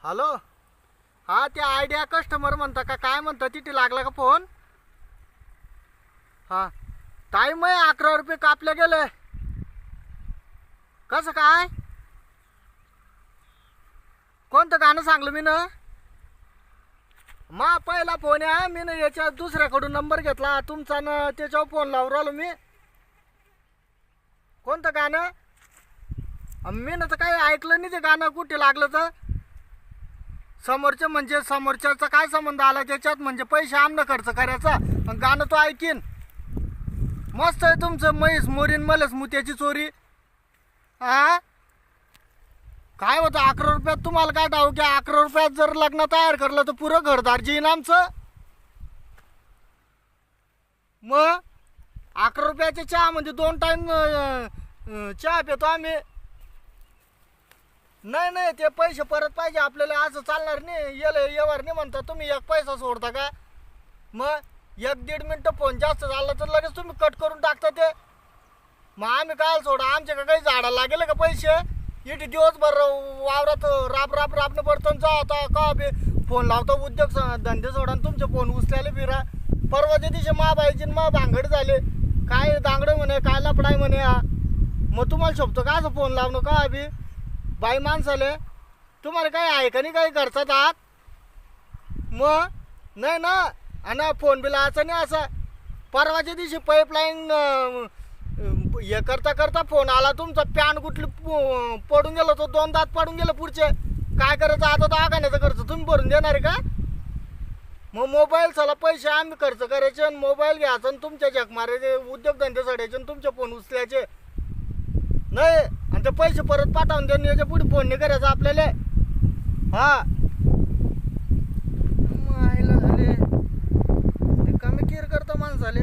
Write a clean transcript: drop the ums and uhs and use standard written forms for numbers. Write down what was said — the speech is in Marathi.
हॅलो. हा ते आयडिया कस्टमर म्हणता का काय म्हणता तिथे लागला का फोन? हा टाईम आहे 11 रुपये कापले गेले. कसं काय? कोणतं गाणं सांगलं मी ना? मा पहिला फोन आहे, मी ना याच्या दुसऱ्याकडून नंबर घेतला तुमचा ना, त्याच्यावर फोन लावून राहिलो मी. कोणतं गाणं? मी ना तर काही ऐकलं नाही ते गाणं कुठे लागलं तर. समोरचे म्हणजे समोरच्याचा काय संबंध आला त्याच्यात? म्हणजे पैसे आमनं खर्च करायचा पण गाणं तो ऐकीन. मस्त आहे तुमचं म्हैस मोरीन मलस मुत्याची चोरी. हा काय होतं 11 रुपयात? तुम्हाला काय डाव की 11 रुपयात जर लग्न तयार करलं तर पुरं घरदार येईन आमचं. मग 11 रुपयाच्या चहा म्हणजे 2 टाइम चहा पितो आम्ही. नाही नाही ते पैसे परत पाहिजे आपल्याला, असं चालणार नाही. येवर नाही म्हणता तुम्ही, एक पैसा सोडता का? मग 1-1.5 मिनटं फोन जास्त झाला तर लगेच तुम्ही कट करून टाकता ते. मग आम्ही काय सोडा? आमच्या का काही झाडा लागेल का पैसे? इथे दिवसभर वावरात राबणं पडतं. जा आता का बे फोन लावतो उद्योग धंदे सोडा तुमचे फोन उचल्याले फिरा. परवाच्या दिवशी मा बाईची मा भांगड झाले. काय दांगडं म्हणे, काय लपडाय म्हणे. हा मग तुम्हाला शोभतो का असं फोन लावणं का बी? बाई माणसाले तुम्हाला काय आहे का नाही काही करतात आहात? मग नाही ना. आणि फोन बिल असं नाही. असं परवाच्या दिवशी पाईपलाईन हे करता करता फोन आला तुमचा. पॅन कुठली पडून गेलो तो, 2 दात पडून गेलं पुढचे. काय करायचं आता? तो आगाण्याचा खर्च तुम्ही भरून देणार आहे का? मग मोबाईल चला पैसे आम्ही खर्च करायचे आणि मोबाईल घ्यायचा आणि तुमच्या जग मारायचे, उद्योगधंदे सोडायचे आणि तुमचे फोन उचलायचे नाही. आणि ते पैसे परत पाठवून देऊन याच्या पुढे फोन नाही करायचा आपल्याला. हा मायला झाले कमी केअर करता माणसाले.